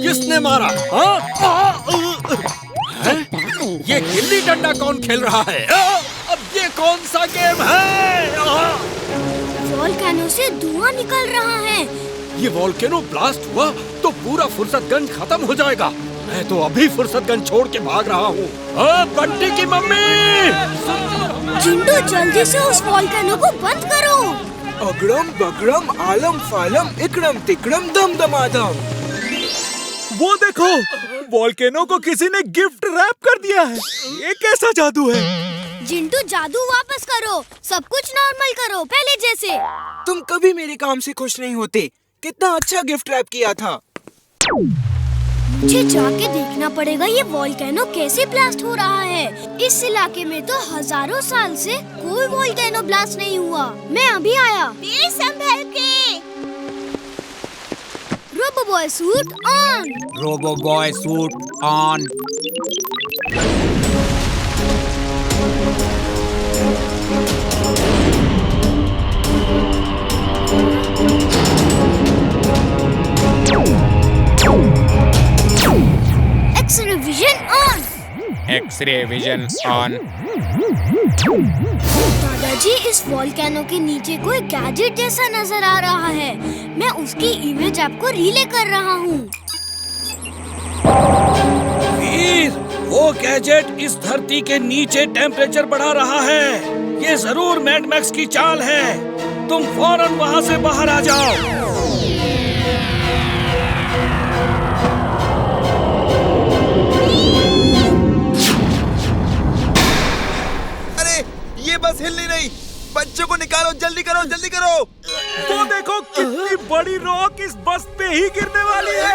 किसने मारा? ये गिल्ली डंडा कौन खेल रहा है? अब ये कौन सा गेम है? वोल्केनो से धुआं निकल रहा है। ये वोल्केनो ब्लास्ट हुआ तो पूरा फुर्सतगंज खत्म हो जाएगा। मैं तो अभी फुर्सतगंज छोड़ के भाग रहा हूँ। बंटी की मम्मी! जिंटू जल्दी से उस वोल्केनो को बंद करो। अगड़म बगड़म आलम फालम इकड़म तिकड़म दम दमादम। वो देखो, वोल्केनो को किसी ने गिफ्ट रैप कर दिया है। ये कैसा जादू है? जिंटू जादू वापस करो, सब कुछ नॉर्मल करो पहले जैसे। तुम कभी मेरे काम से खुश नहीं होते। कितना अच्छा गिफ्ट रैप किया था। मुझे जाके देखना पड़ेगा ये वोल्केनो कैसे ब्लास्ट हो रहा है। इस इलाके में तो हजारों साल से कोई वोल्केनो ब्लास्ट नहीं हुआ। मैं अभी आया। संभल के। Robo boy suit on. Robo boy suit on. X ray vision on. X ray vision on. दादाजी, इस वोल्केनो के नीचे कोई गैजेट जैसा नजर आ रहा है। मैं उसकी इमेज आपको रिले कर रहा हूँ। वीर, वो गैजेट इस धरती के नीचे टेम्परेचर बढ़ा रहा है। ये जरूर मैड मैक्स की चाल है। तुम फौरन वहाँ से बाहर आ जाओ। ये बस हिल नहीं रही। बच्चों को निकालो, जल्दी करो, जल्दी करो। वो देखो, कितनी बड़ी रॉक इस बस पे ही गिरने वाली है।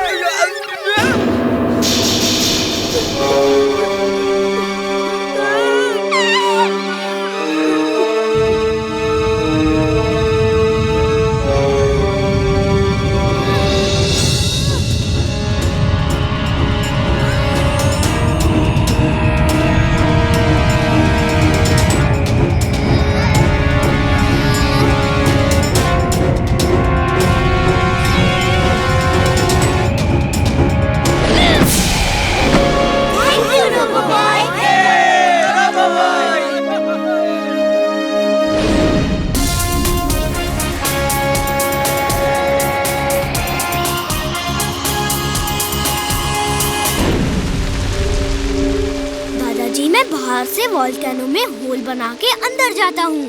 बाहर से वोल्केनो में होल बना के अंदर जाता हूँ।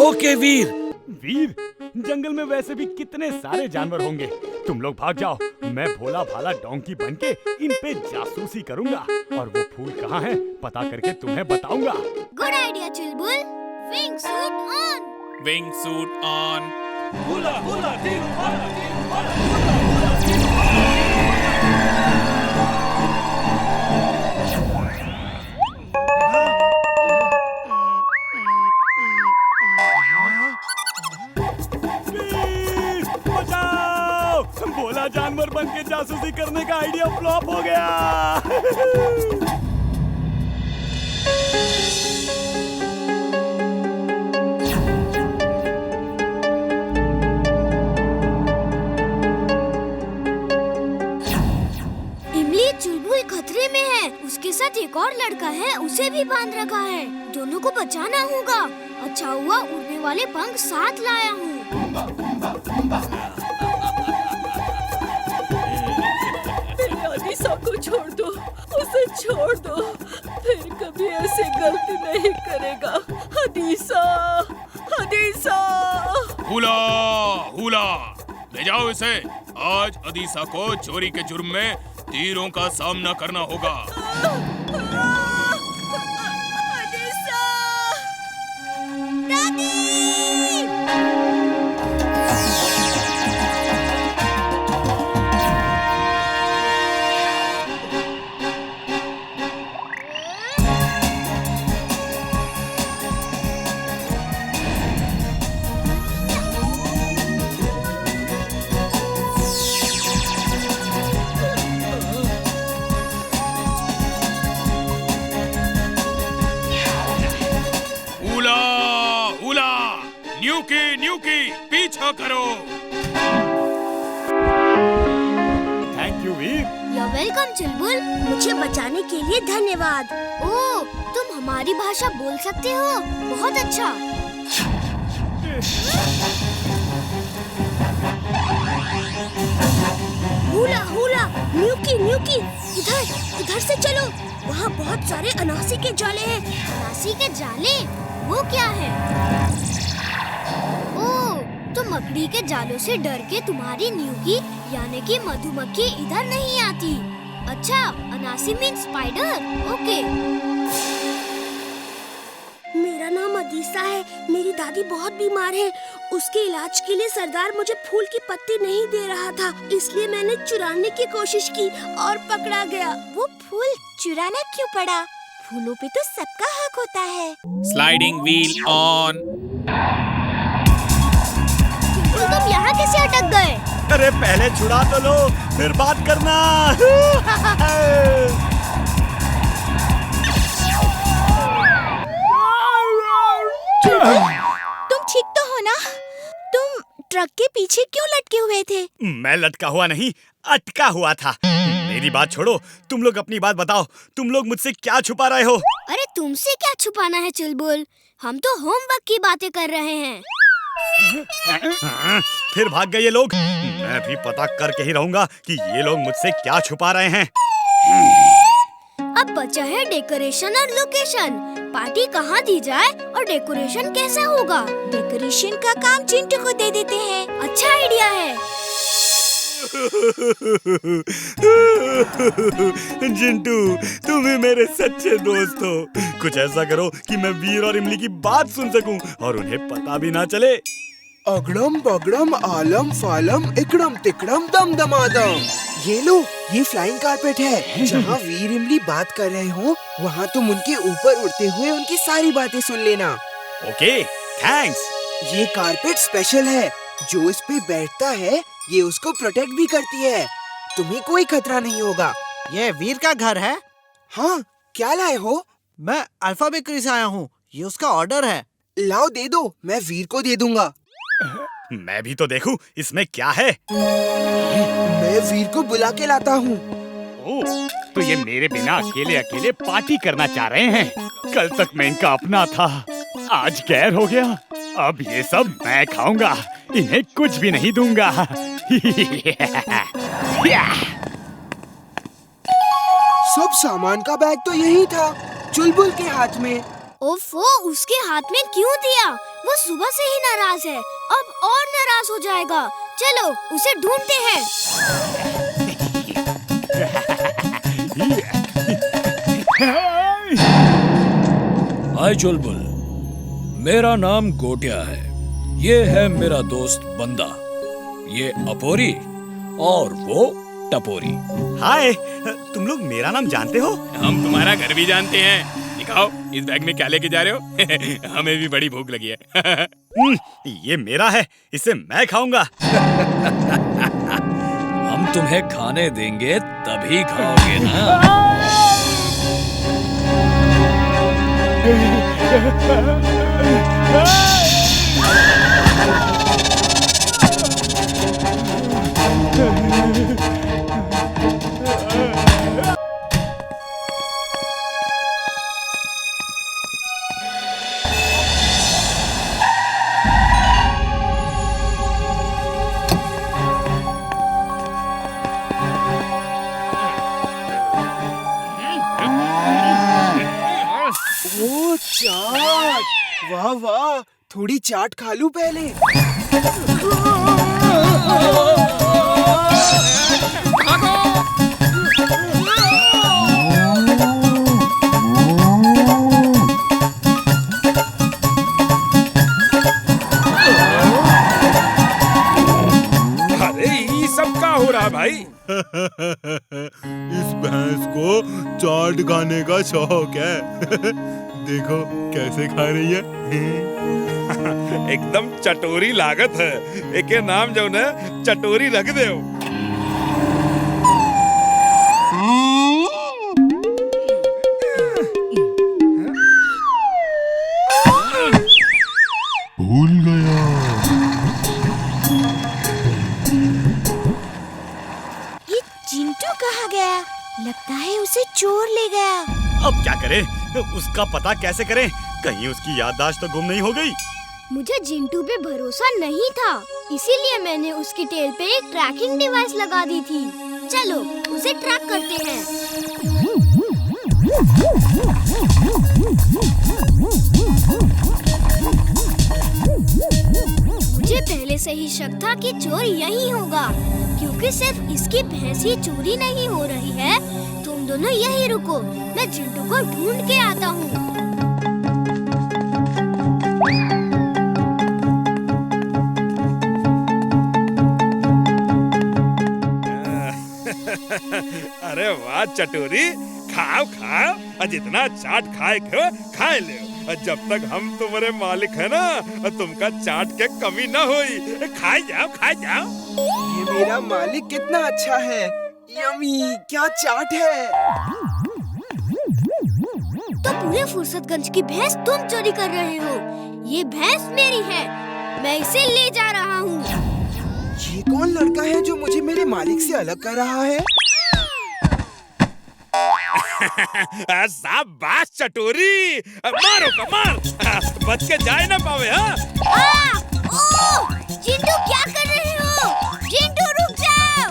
ओके वीर। वीर, जंगल में वैसे भी कितने सारे जानवर होंगे। तुम लोग भाग जाओ, मैं भोला भाला डोंकी बनके इन पे जासूसी करूँगा और वो फूल कहाँ हैं पता करके तुम्हें बताऊंगा। Good idea Chulbul. Wing suit on. Wing suit on. भूला भूला भोला जानवर बन के जासूसी करने का आइडिया फ्लॉप हो गया। इमली, चुलबुल खतरे में है। उसके साथ एक और लड़का है, उसे भी बांध रखा है। दोनों को बचाना होगा। अच्छा हुआ उड़ने वाले पंख साथ लाया हूँ। अदीसा को छोड़ दो, उसे छोड़ दो, फिर कभी ऐसी गलती नहीं करेगा। अदीसा, अदीसा। हुला, हुला, ले जाओ इसे। आज अदीसा को चोरी के जुर्म में तीरों का सामना करना होगा। अदीसा, दादी। न्यूकी, न्यूकी, पीछा करो। वेलकम चुलबुल। मुझे बचाने के लिए धन्यवाद। ओह, तुम हमारी भाषा बोल सकते हो? बहुत अच्छा। हुला हुला, न्यूकी न्यूकी, इधर से चलो। वहाँ बहुत सारे अनासी के जाले हैं। अनासी के जाले? वो क्या है? ओह, तो मकड़ी के जालों से डर के तुम्हारी न्यूकी यानी कि मधुमक्खी इधर नहीं आती। अच्छा, अनासी मीन स्पाइडर। ओके। मेरा नाम अदीसा है। मेरी दादी बहुत बीमार है। उसके इलाज के लिए सरदार मुझे फूल की पत्ती नहीं दे रहा था, इसलिए मैंने चुराने की कोशिश की और पकड़ा गया। वो फूल चुराना क्यों पड़ा? फूलों पे तो सबका हक होता है। Sliding wheel on. तो तुम यहाँ कैसे अटक गए? अरे पहले छुड़ा तो लो, फिर बात करना। तुम ठीक तो हो ना? तुम ट्रक के पीछे क्यों लटके हुए थे? मैं लटका हुआ नहीं, अटका हुआ था। मेरी बात छोड़ो, तुम लोग अपनी बात बताओ। तुम लोग मुझसे क्या छुपा रहे हो? अरे तुमसे क्या छुपाना है चुलबुल? हम तो होमवर्क की बातें कर रहे हैं। फिर भाग गए ये लोग। मैं भी पता करके ही रहूंगा कि ये लोग मुझसे क्या छुपा रहे हैं। अब बचा है डेकोरेशन और लोकेशन। पार्टी कहाँ दी जाए और डेकोरेशन कैसा होगा? डेकोरेशन का काम चिंटू को दे देते हैं। अच्छा आइडिया है। जिंटू, तुम ही मेरे सच्चे दोस्त हो। कुछ ऐसा करो कि मैं वीर और इमली की बात सुन सकूं और उन्हें पता भी ना चले। अगड़म बगड़म आलम फालम इकड़म तिकड़म दम दमादम। ये लो, ये फ्लाइंग कारपेट है। जहाँ वीर इमली बात कर रहे हो, वहाँ तुम उनके ऊपर उड़ते हुए उनकी सारी बातें सुन लेना। Okay, thanks. ये कारपेट स्पेशल है। जो इस पे बैठता है, ये उसको प्रोटेक्ट भी करती है। तुम्हें कोई खतरा नहीं होगा। ये वीर का घर है। हाँ, क्या लाए हो? मैं अल्फा बेकरी से आया हूँ। ये उसका ऑर्डर है। लाओ दे दो, मैं वीर को दे दूंगा। मैं भी तो देखूं इसमें क्या है। मैं वीर को बुला के लाता हूँ। ओह, तो ये मेरे बिना अकेले अकेले पार्टी करना चाह रहे हैं। कल तक मैं इनका अपना था, आज गैर हो गया। अब ये सब मैं खाऊंगा, इन्हें कुछ भी नहीं दूंगा। सब सामान का बैग तो यही था, चुलबुल के हाथ में। ओफो, उसके हाथ में क्यों दिया? वो सुबह से ही नाराज है, अब और नाराज हो जाएगा। चलो उसे ढूंढते हैं। हाय चुलबुल, मेरा नाम गोटिया है। ये है मेरा दोस्त बंदा। ये अपोरी और वो टपोरी। हाय, तुम लोग मेरा नाम जानते हो? हम तुम्हारा घर भी जानते हैं। दिखाओ, इस बैग में क्या लेके जा रहे हो? हमें भी बड़ी भूख लगी है। ये मेरा है, इसे मैं खाऊंगा। हम तुम्हें खाने देंगे तभी खाओगे ना। ओ चाट, वाह वाह, थोड़ी चाट खा लूं पहले। अरे ये सब क्या हो रहा भाई? इस भैंस को चाट खाने का शौक है। देखो कैसे खा रही है। एकदम चटोरी लागत है। एक नाम जो न चटोरी रख दे। भूल गया। ये चिंटू कहाँ गया? लगता है उसे चोर ले गया। अब क्या करें? उसका पता कैसे करें? कहीं उसकी याददाश्त तो गुम नहीं हो गई। मुझे जिंटू पे भरोसा नहीं था, इसीलिए मैंने उसकी टेल पे एक ट्रैकिंग डिवाइस लगा दी थी। चलो उसे ट्रैक करते हैं। मुझे पहले से ही शक था कि चोर यही होगा, क्योंकि सिर्फ इसकी भैंस ही चोरी नहीं हो रही है। तुम दोनों यही रुको, मैं जिंटू को ढूंढ के आता हूँ। अरे वाह चटोरी, खाओ खाओ, और जितना चाट खाए खाए ले। जब तक हम तुम्हारे मालिक है ना, तुमका चाट के कमी ना होई। खाए जाओ खाए जाओ। ये मेरा मालिक कितना अच्छा है। यम्मी, क्या चाट है। तो पूरे फुर्सतगंज की भैंस तुम चोरी कर रहे हो। ये भैंस मेरी है, मैं इसे ले जा रहा हूँ। ये कौन लड़का है जो मुझे मेरे मालिक से अलग कर रहा है? शाबाश चटोरी, मारो का मार, बच के जाए ना पावे। जिंटू क्या कर रहे हो? जिंटू रुक जाओ।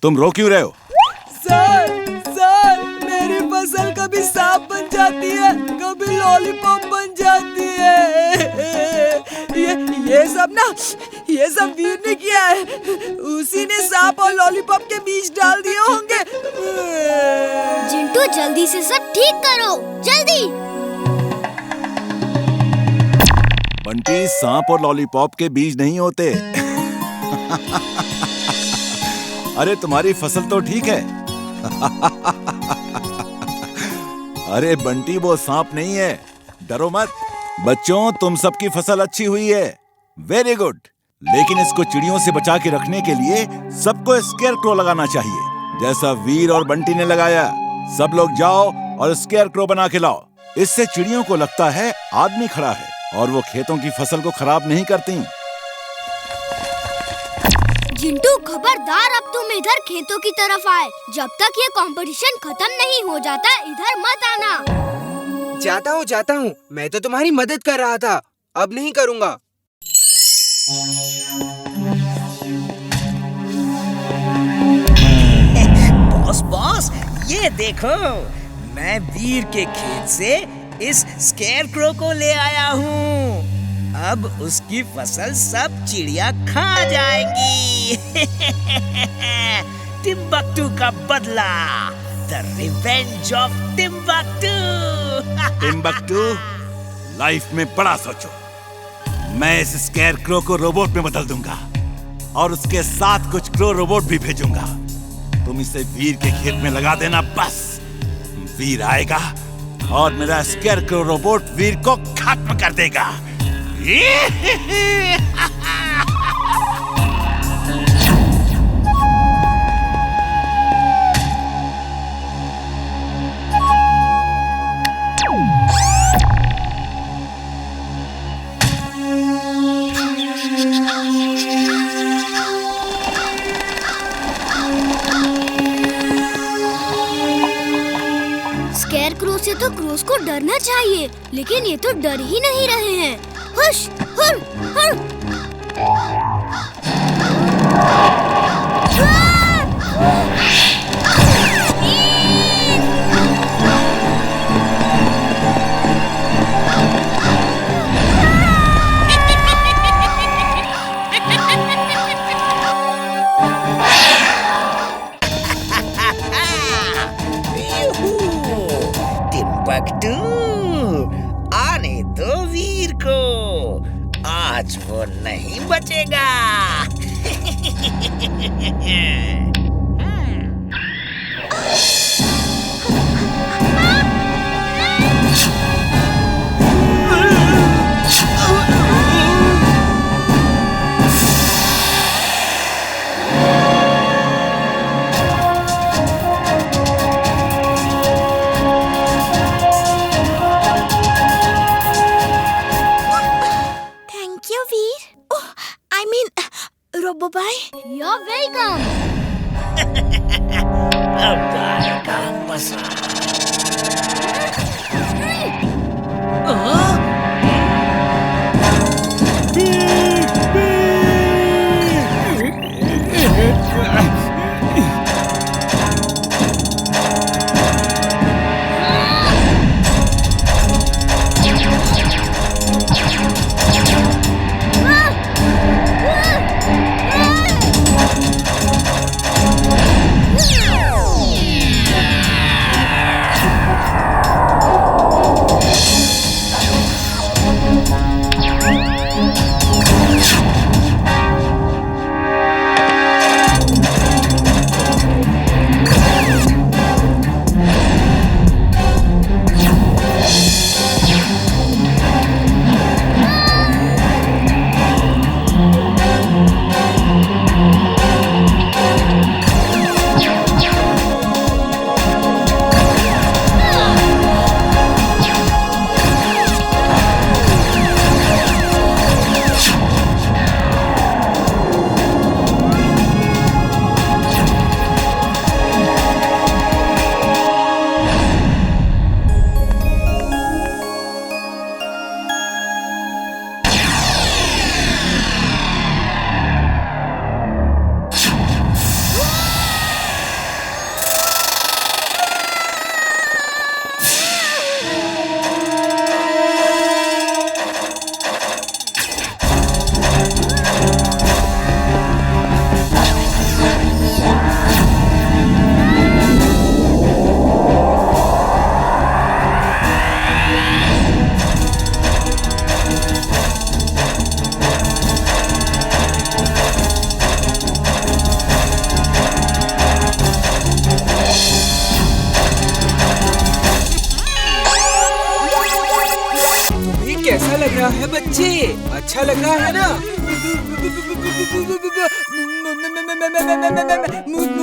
तुम रो क्यों रहे हो? सर मेरी फसल कभी सांप बन जाती है, कभी लॉलीपॉप बन जाती है। ये सब वीर ने किया है। उसी ने सांप और लॉलीपॉप के बीच डाल दिए होंगे। जिंटू जल्दी से सब ठीक करो, जल्दी। बंटी, सांप और लॉलीपॉप के बीज नहीं होते। अरे तुम्हारी फसल तो ठीक है। अरे बंटी, वो सांप नहीं है, डरो मत। बच्चों, तुम सबकी फसल अच्छी हुई है, वेरी गुड। लेकिन इसको चिड़ियों से बचा के रखने के लिए सबको स्केयरक्रो लगाना चाहिए, जैसा वीर और बंटी ने लगाया। सब लोग जाओ और स्केयरक्रो बना के लाओ। इससे चिड़ियों को लगता है आदमी खड़ा है और वो खेतों की फसल को खराब नहीं करती। जिंटू खबरदार, अब तुम इधर खेतों की तरफ आए। जब तक ये कंपटीशन खत्म नहीं हो जाता, इधर मत आना। जाता हूँ। मैं तो तुम्हारी मदद कर रहा था, अब नहीं करूँगा। बॉस, ये देखो, मैं वीर के खेत से इस स्केयरक्रो को ले आया हूँ। अब उसकी फसल सब चिड़िया खा जाएंगी। टिम्बक्टू का बदला, the revenge of Timbuktu. Timbuktu, life में बड़ा सोचो। मैं इस स्केयरक्रो को रोबोट में बदल दूंगा और उसके साथ कुछ क्रो रोबोट भी भेजूंगा। तुम इसे वीर के खेत में लगा देना, बस। वीर आएगा और मेरा स्केयरक्रो रोबोट वीर को खत्म कर देगा। स्केयरक्रो से तो क्रोस को डरना चाहिए, लेकिन ये तो डर ही नहीं रहे हैं। हुश, हुर, हुर। टिम्बक्टू, आने दो वीर को, आज वो नहीं बचेगा। Thank you Veer. Oh, I mean, robo भाई। You're welcome. अब आएगा मजा। कैसा लग रहा है बच्चे? अच्छा लग रहा है ना?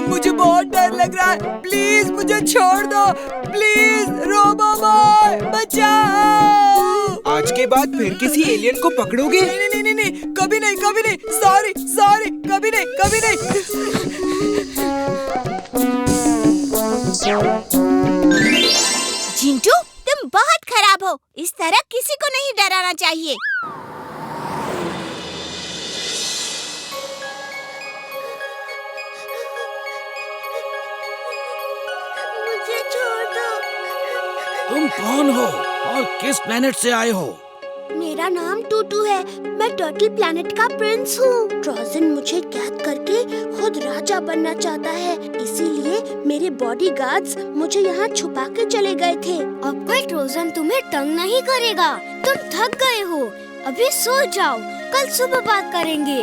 मुझे बहुत डर लग रहा है। प्लीज मुझे छोड़ दो। प्लीज रोबो बॉय बचाओ। आज के बाद फिर किसी एलियन को पकड़ोगे? नहीं, कभी नहीं, कभी नहीं। सॉरी, कभी नहीं, कभी नहीं। चिंटू, तुम बहुत खराब हो। इस तरह किसी को नहीं डराना चाहिए। मुझे छोड़ दो। तुम कौन हो और किस प्लेनेट से आए हो? मेरा नाम टूटू है। मैं टर्टल प्लैनेट का प्रिंस हूँ। ट्रोजन मुझे कैद करके खुद राजा बनना चाहता है, इसीलिए मेरे बॉडीगार्ड्स मुझे यहाँ छुपा के चले गए थे। अब कोई ट्रोजन तुम्हें तंग नहीं करेगा। तुम थक गए हो, अभी सो जाओ, कल सुबह बात करेंगे।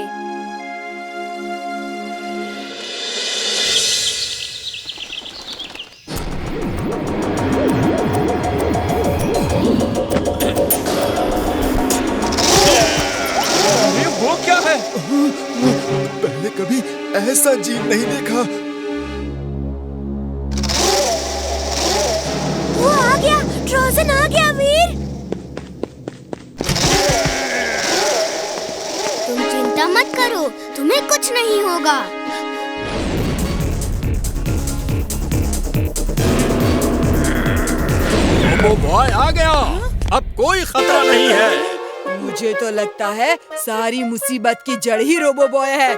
वो क्या है? पहले कभी ऐसा जीव नहीं देखा। वो आ गया, ट्रोजन आ गया वीर। तुम चिंता मत करो, तुम्हें कुछ नहीं होगा। रोबो बॉय आ गया। अब कोई खतरा नहीं है। मुझे तो लगता है सारी मुसीबत की जड़ ही रोबो बॉय है।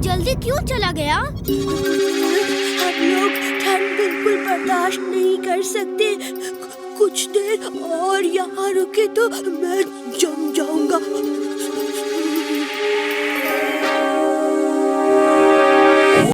जल्दी क्यों चला गया? हम लोग ठंड बिल्कुल बर्दाश्त नहीं कर सकते। कुछ देर और यहाँ रुके तो मैं जम जाऊंगा।